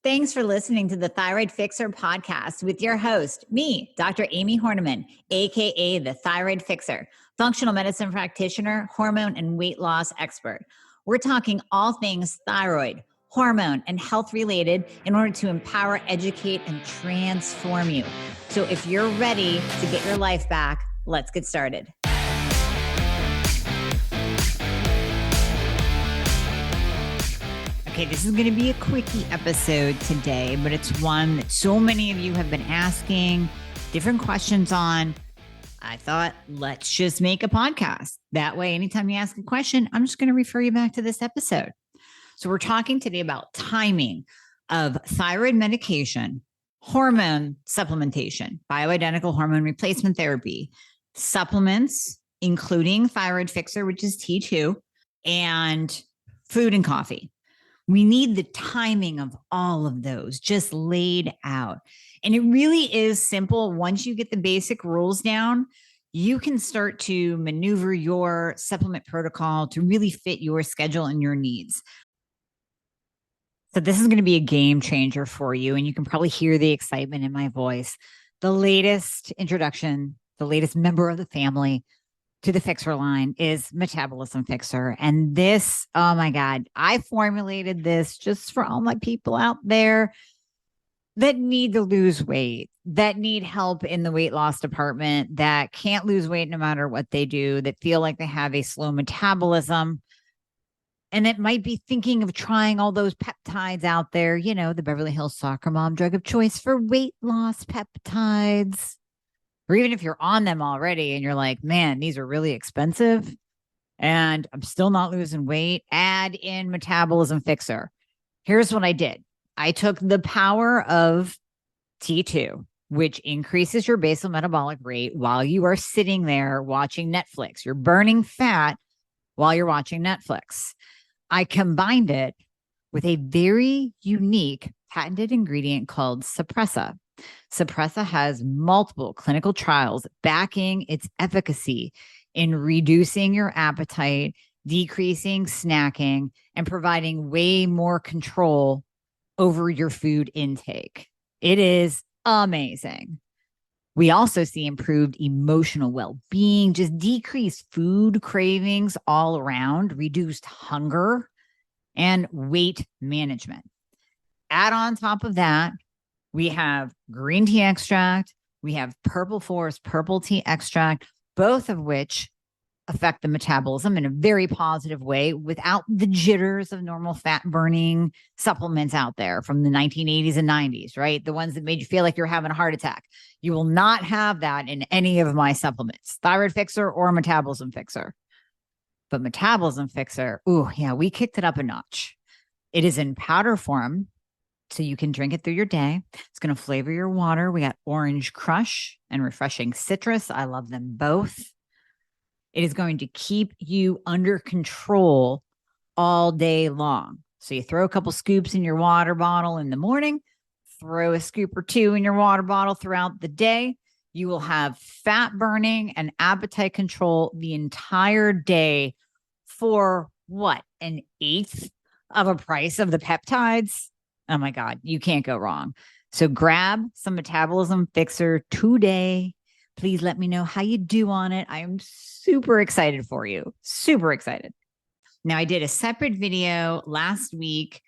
Thanks for listening to the Thyroid Fixxr podcast with your host, me, Dr. Amie Hornaman, aka the Thyroid Fixxr, functional medicine practitioner, hormone and weight loss expert. We're talking all things thyroid, hormone, and health related in order to empower, educate, and transform you. So if you're ready to get your life back, let's get started. Okay, this is going to be a quickie episode today, but it's one that so many of you have been asking different questions on. I thought, let's just make a podcast. That way, anytime you ask a question, I'm just going to refer you back to this episode. So we're talking today about timing of thyroid medication, hormone supplementation, bioidentical hormone replacement therapy, supplements, including Thyroid Fixxr, which is T2, and food and coffee. We need the timing of all of those just laid out. And it really is simple. Once you get the basic rules down, you can start to maneuver your supplement protocol to really fit your schedule and your needs. So this is going to be a game changer for you. And you can probably hear the excitement in my voice. The latest introduction, the latest member of the family to the Fixxr line is Metabolism Fixxr. And this, oh my God, I formulated this just for all my people out there that need to lose weight, that need help in the weight loss department, that can't lose weight no matter what they do, that feel like they have a slow metabolism, and that might be thinking of trying all those peptides out there, you know, the Beverly Hills soccer mom drug of choice for weight loss peptides. Or even if you're on them already and you're like, man, these are really expensive and I'm still not losing weight, add in Metabolism Fixxr. Here's what I did. I took the power of T2, which increases your basal metabolic rate while you are sitting there watching Netflix. You're burning fat while you're watching Netflix. I combined it with a very unique patented ingredient called Suppressa. Suppressa has multiple clinical trials backing its efficacy in reducing your appetite, decreasing snacking, and providing way more control over your food intake. It is amazing. We also see improved emotional well-being, just decreased food cravings all around, reduced hunger, and weight management. Add on top of that, we have green tea extract. We have purple forest purple tea extract, both of which affect the metabolism in a very positive way without the jitters of normal fat burning supplements out there from the 1980s and 90s, right? The ones that made you feel like you're having a heart attack. You will not have that in any of my supplements, Thyroid Fixxr or Metabolism Fixxr. But Metabolism Fixxr, ooh, yeah, we kicked it up a notch. It is in powder form, so you can drink it through your day. It's going to flavor your water. We got orange crush and refreshing citrus. I love them both. It is going to keep you under control all day long. So you throw a couple scoops in your water bottle in the morning, throw a scoop or two in your water bottle throughout the day. You will have fat burning and appetite control the entire day for what? An eighth of a price of the peptides? Oh my God, you can't go wrong. So grab some Metabolism Fixxr today. Please let me know how you do on it. I am super excited for you. Super excited. Now, I did a separate video last week.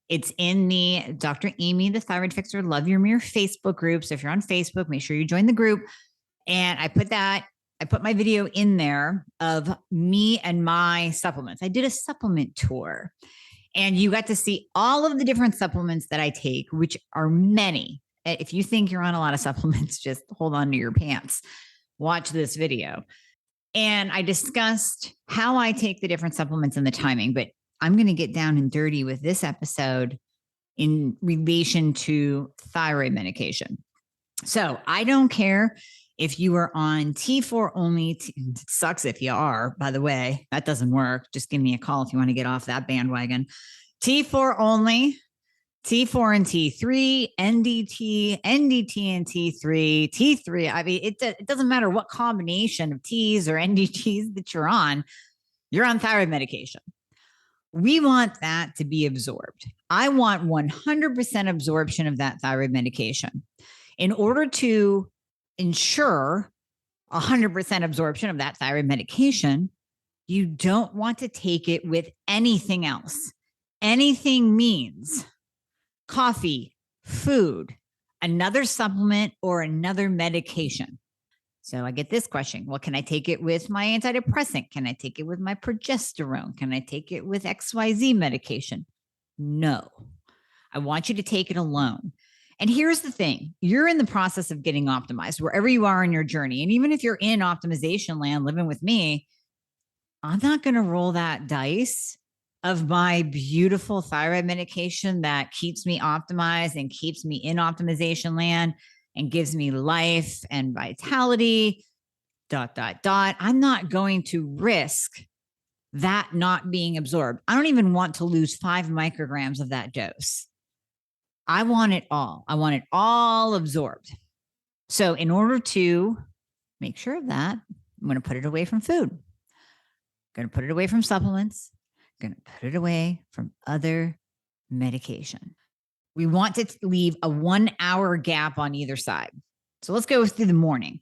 It's in the Dr. Amie, the Thyroid Fixxr Love Your Mirror Facebook group. So if you're on Facebook, make sure you join the group. And I put my video in there of me and my supplements. I did a supplement tour. And you got to see all of the different supplements that I take, which are many. If you think you're on a lot of supplements, just hold on to your pants. Watch this video. And I discussed how I take the different supplements and the timing, but I'm going to get down and dirty with this episode in relation to thyroid medication. So I don't care if you are on T4 only. It sucks if you are, by the way. That doesn't work. Just give me a call if you want to get off that bandwagon. T4 only, T4 and T3, NDT and T3, T3. I mean, it doesn't matter what combination of Ts or NDTs that you're on thyroid medication. We want that to be absorbed. I want 100% absorption of that thyroid medication. In order to ensure 100% absorption of that thyroid medication, you don't want to take it with anything else. Anything means coffee, food, another supplement, or another medication. So I get this question. Well, can I take it with my antidepressant? Can I take it with my progesterone? Can I take it with XYZ medication? No. I want you to take it alone. And here's the thing. You're in the process of getting optimized wherever you are in your journey. And even if you're in optimization land living with me, I'm not going to roll that dice of my beautiful thyroid medication that keeps me optimized and keeps me in optimization land and gives me life and vitality, ... I'm not going to risk that not being absorbed. I don't even want to lose 5 micrograms of that dose. I want it all. I want it all absorbed. So in order to make sure of that, I'm going to put it away from food. I'm going to put it away from supplements. I'm going to put it away from other medication. We want to leave a 1 hour gap on either side. So let's go through the morning.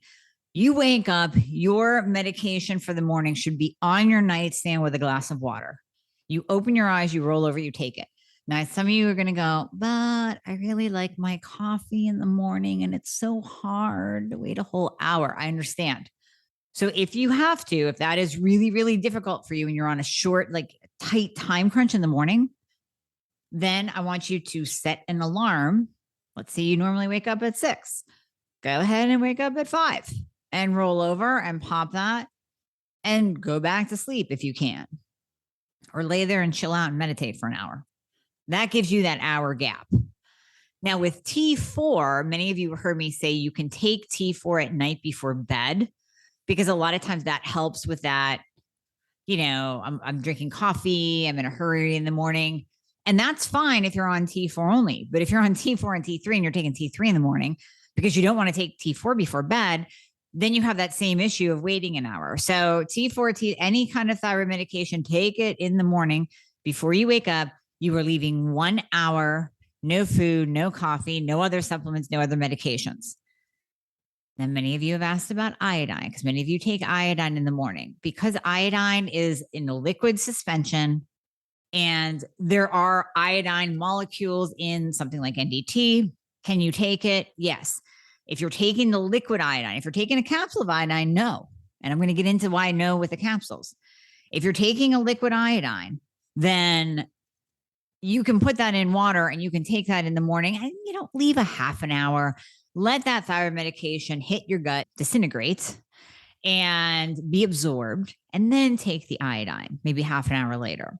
You wake up, your medication for the morning should be on your nightstand with a glass of water. You open your eyes, you roll over, you take it. Now, some of you are going to go, but I really like my coffee in the morning and it's so hard to wait a whole hour. I understand. So if you have to, if that is really, really difficult for you and you're on a short, like tight time crunch in the morning, then I want you to set an alarm. Let's say you normally wake up at 6. Go ahead and wake up at 5 and roll over and pop that and go back to sleep if you can, or lay there and chill out and meditate for an hour. That gives you that hour gap. Now with T4, many of you heard me say you can take T4 at night before bed, because a lot of times that helps with that. You know, I'm drinking coffee, I'm in a hurry in the morning. And that's fine if you're on T4 only. But if you're on T4 and T3 and you're taking T3 in the morning because you don't want to take T4 before bed, then you have that same issue of waiting an hour. So T4, any kind of thyroid medication, take it in the morning before you wake up. You are leaving 1 hour, no food, no coffee, no other supplements, no other medications. Then many of you have asked about iodine, because many of you take iodine in the morning. Because iodine is in a liquid suspension, and there are iodine molecules in something like NDT. Can you take it? Yes. If you're taking the liquid iodine, if you're taking a capsule of iodine, no. And I'm going to get into why no with the capsules. If you're taking a liquid iodine, then you can put that in water and you can take that in the morning, and you don't leave a half an hour. Let that thyroid medication hit your gut, disintegrate, and be absorbed, and then take the iodine maybe half an hour later.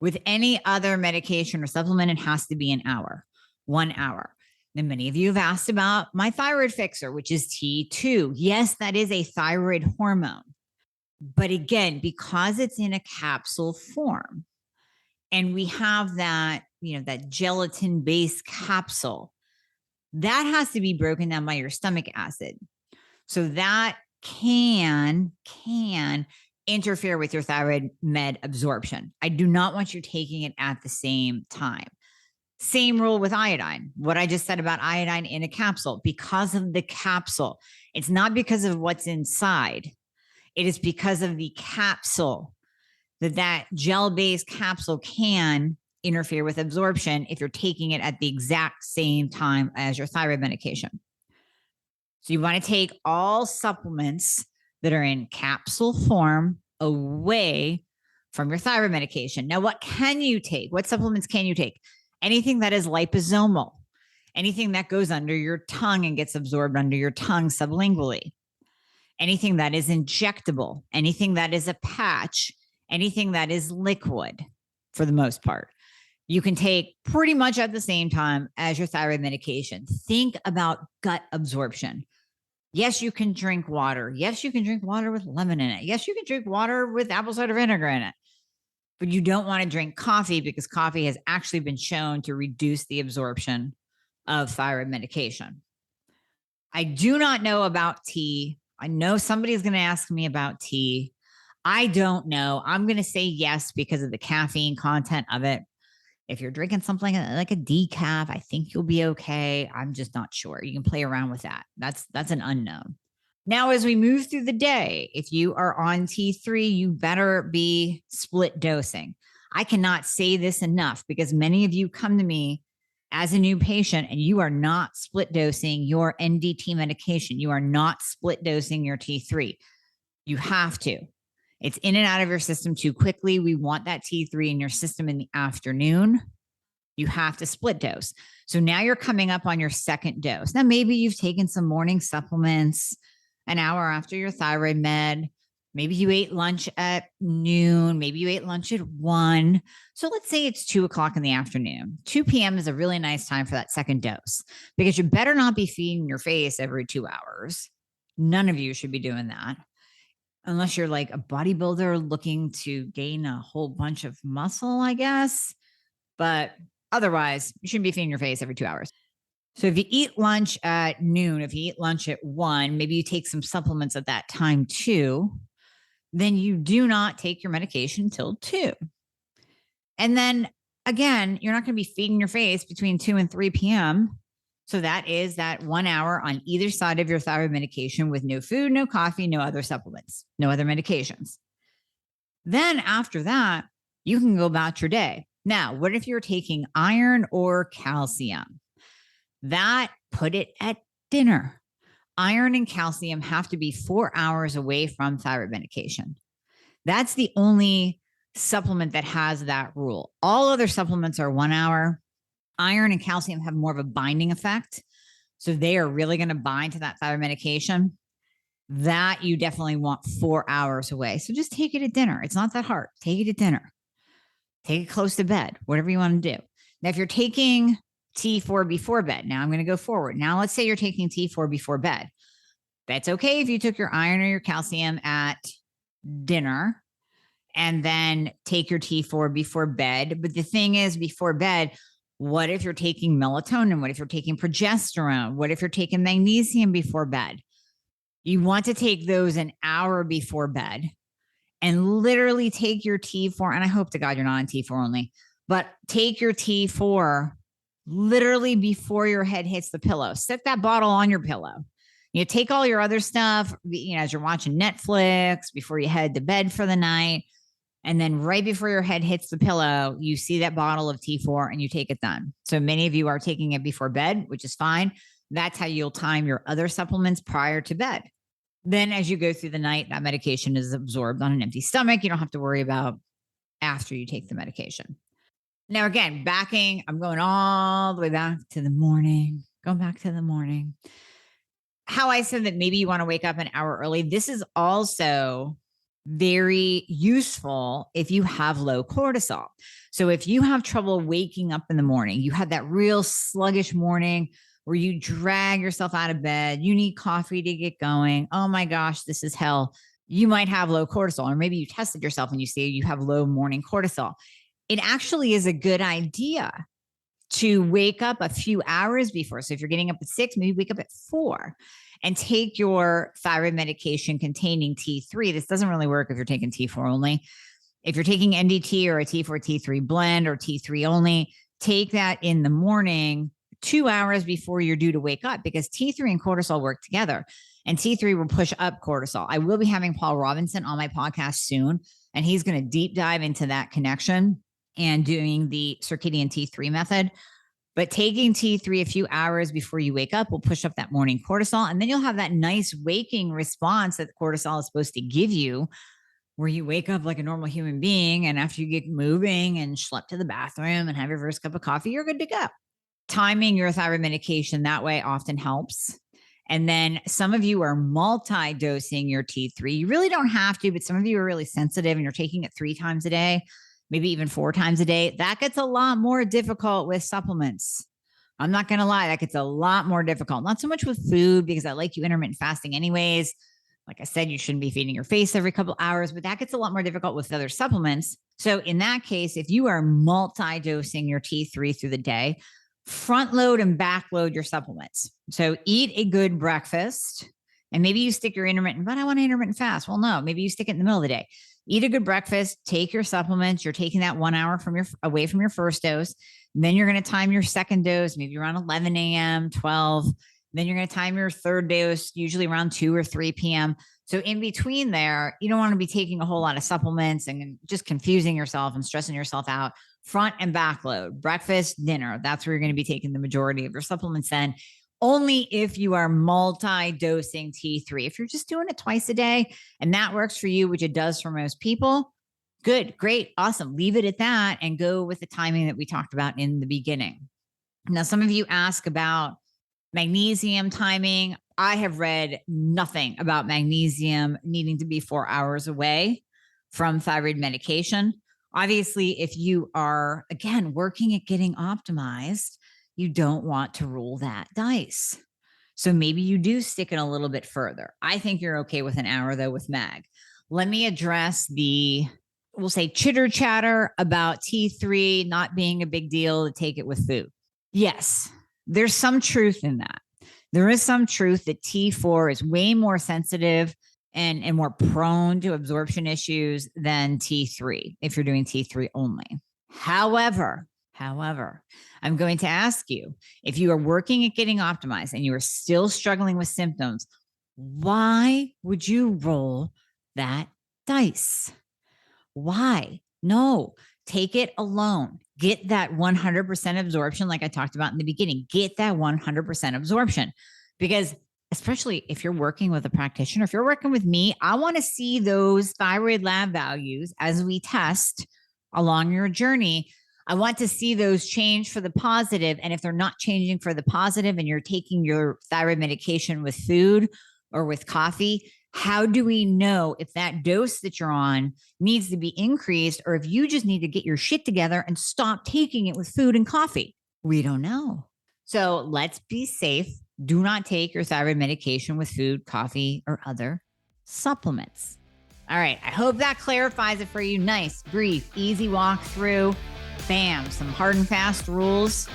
With any other medication or supplement, it has to be an hour, 1 hour. Then many of you have asked about my Thyroid Fixxr, which is T2. Yes, that is a thyroid hormone. But again, because it's in a capsule form and we have that, that gelatin-based capsule, that has to be broken down by your stomach acid. So that can interfere with your thyroid med absorption. I do not want you taking it at the same time. Same rule with iodine. What I just said about iodine in a capsule, because of the capsule, it's not because of what's inside. It is because of the capsule, that gel-based capsule can interfere with absorption if you're taking it at the exact same time as your thyroid medication. So you want to take all supplements that are in capsule form away from your thyroid medication. Now, what can you take? What supplements can you take? Anything that is liposomal, anything that goes under your tongue and gets absorbed under your tongue sublingually, anything that is injectable, anything that is a patch, anything that is liquid for the most part. You can take pretty much at the same time as your thyroid medication. Think about gut absorption. Yes, you can drink water. Yes, you can drink water with lemon in it. Yes, you can drink water with apple cider vinegar in it. But you don't want to drink coffee, because coffee has actually been shown to reduce the absorption of thyroid medication. I do not know about tea. I know somebody's going to ask me about tea. I don't know. I'm going to say yes because of the caffeine content of it. If you're drinking something like a decaf, I think you'll be okay. I'm just not sure. You can play around with that. That's an unknown. Now, as we move through the day, if you are on T3, you better be split dosing. I cannot say this enough because many of you come to me as a new patient and you are not split dosing your NDT medication. You are not split dosing your T3. You have to. It's in and out of your system too quickly. We want that T3 in your system in the afternoon. You have to split dose. So now you're coming up on your second dose. Now, maybe you've taken some morning supplements an hour after your thyroid med. Maybe you ate lunch at noon. Maybe you ate lunch at 1. So let's say it's 2 o'clock in the afternoon. 2 p.m. is a really nice time for that second dose because you better not be feeding your face every 2 hours. None of you should be doing that unless you're like a bodybuilder looking to gain a whole bunch of muscle, I guess. But otherwise, you shouldn't be feeding your face every 2 hours. So if you eat lunch at noon, if you eat lunch at 1, maybe you take some supplements at that time too, then you do not take your medication till 2. And then again, you're not going to be feeding your face between 2 and 3 p.m. So that is that 1 hour on either side of your thyroid medication with no food, no coffee, no other supplements, no other medications. Then after that, you can go about your day. Now, what if you're taking iron or calcium? That put it at dinner. Iron and calcium have to be 4 hours away from thyroid medication. That's the only supplement that has that rule. All other supplements are 1 hour. Iron and calcium have more of a binding effect. So they are really going to bind to that thyroid medication. That you definitely want 4 hours away. So just take it at dinner. It's not that hard. Take it at dinner. Take it close to bed, whatever you want to do. Now, if you're taking T4 before bed, now I'm going to go forward. Now, let's say you're taking T4 before bed. That's okay if you took your iron or your calcium at dinner and then take your T4 before bed. But the thing is, before bed, what if you're taking melatonin? What if you're taking progesterone? What if you're taking magnesium before bed? You want to take those an hour before bed and literally take your T4. And I hope to God you're not on T4 only, but take your T4 literally before your head hits the pillow. Set that bottle on your pillow. You take all your other stuff, as you're watching Netflix, before you head to bed for the night. And then right before your head hits the pillow, you see that bottle of T4 and you take it then. So many of you are taking it before bed, which is fine. That's how you'll time your other supplements prior to bed. Then as you go through the night, that medication is absorbed on an empty stomach. You don't have to worry about after you take the medication. Now, again, I'm going all the way back to the morning, going back to the morning. How I said that maybe you want to wake up an hour early. This is also very useful if you have low cortisol. So if you have trouble waking up in the morning, you had that real sluggish morning where you drag yourself out of bed, you need coffee to get going. Oh my gosh, this is hell. You might have low cortisol, or maybe you tested yourself and you see you have low morning cortisol. It actually is a good idea to wake up a few hours before. So if you're getting up at 6, maybe wake up at 4 and take your thyroid medication containing T3. This doesn't really work if you're taking T4 only. If you're taking NDT or a T4 T3 blend or T3 only, take that in the morning 2 hours before you're due to wake up, because T3 and cortisol work together and T3 will push up cortisol. I will be having Paul Robinson on my podcast soon, and he's going to deep dive into that connection and doing the circadian T3 method. But taking T3 a few hours before you wake up will push up that morning cortisol. And then you'll have that nice waking response that cortisol is supposed to give you, where you wake up like a normal human being. And after you get moving and schlep to the bathroom and have your first cup of coffee, you're good to go. Timing your thyroid medication that way often helps. And then some of you are multi-dosing your T3. You really don't have to, but some of you are really sensitive and you're taking it 3 times a day, maybe even 4 times a day. That gets a lot more difficult with supplements. I'm not going to lie. That gets a lot more difficult. Not so much with food, because I like you intermittent fasting anyways. Like I said, you shouldn't be feeding your face every couple hours, but that gets a lot more difficult with other supplements. So in that case, if you are multi-dosing your T3 through the day, front load and back load your supplements. So eat a good breakfast, and maybe you stick your intermittent, but I want to intermittent fast. Well, no, maybe you stick it in the middle of the day. Eat a good breakfast, take your supplements. You're taking that 1 hour away from your first dose. Then you're going to time your second dose, maybe around 11 a.m., 12. Then you're going to time your third dose, usually around 2 or 3 p.m. So in between there, you don't want to be taking a whole lot of supplements and just confusing yourself and stressing yourself out. Front and back load, breakfast, dinner. That's where you're going to be taking the majority of your supplements then. Only if you are multi-dosing T3. If you're just doing it twice a day and that works for you, which it does for most people, good, great, awesome. Leave it at that and go with the timing that we talked about in the beginning. Now, some of you ask about magnesium timing. I have read nothing about magnesium needing to be 4 hours away from thyroid medication. Obviously, if you are, again, working at getting optimized, you don't want to roll that dice. So maybe you do stick it a little bit further. I think you're okay with an hour though with mag. Let me address we'll say chitter chatter about T3 not being a big deal to take it with food. Yes, there's some truth in that. There is some truth that T4 is way more sensitive and more prone to absorption issues than T3 if you're doing T3 only. However, I'm going to ask you, if you are working at getting optimized and you are still struggling with symptoms, why would you roll that dice? Why? No, take it alone. Get that 100% absorption like I talked about in the beginning. Get that 100% absorption because especially if you're working with a practitioner, if you're working with me, I want to see those thyroid lab values as we test along your journey. I want to see those change for the positive. And if they're not changing for the positive and you're taking your thyroid medication with food or with coffee, how do we know if that dose that you're on needs to be increased or if you just need to get your shit together and stop taking it with food and coffee? We don't know. So let's be safe. Do not take your thyroid medication with food, coffee, or other supplements. All right. I hope that clarifies it for you. Nice, brief, easy walkthrough. Bam, some hard and fast rules.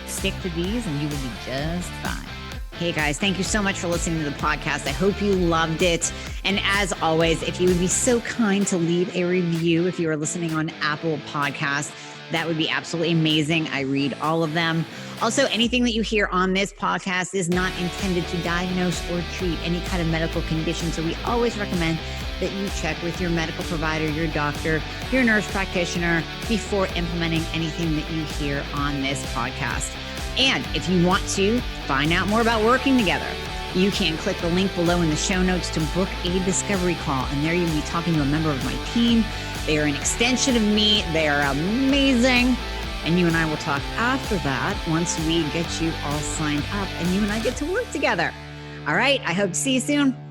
Stick to these and you will be just fine. Hey guys, thank you so much for listening to the podcast. I hope you loved it. And as always, if you would be so kind to leave a review if you are listening on Apple Podcasts, that would be absolutely amazing. I read all of them. Also, anything that you hear on this podcast is not intended to diagnose or treat any kind of medical condition. So we always recommend that you check with your medical provider, your doctor, your nurse practitioner before implementing anything that you hear on this podcast. And if you want to find out more about working together, you can click the link below in the show notes to book a discovery call. And there you'll be talking to a member of my team. They are an extension of me. They are amazing. And you and I will talk after that once we get you all signed up and you and I get to work together. All right. I hope to see you soon.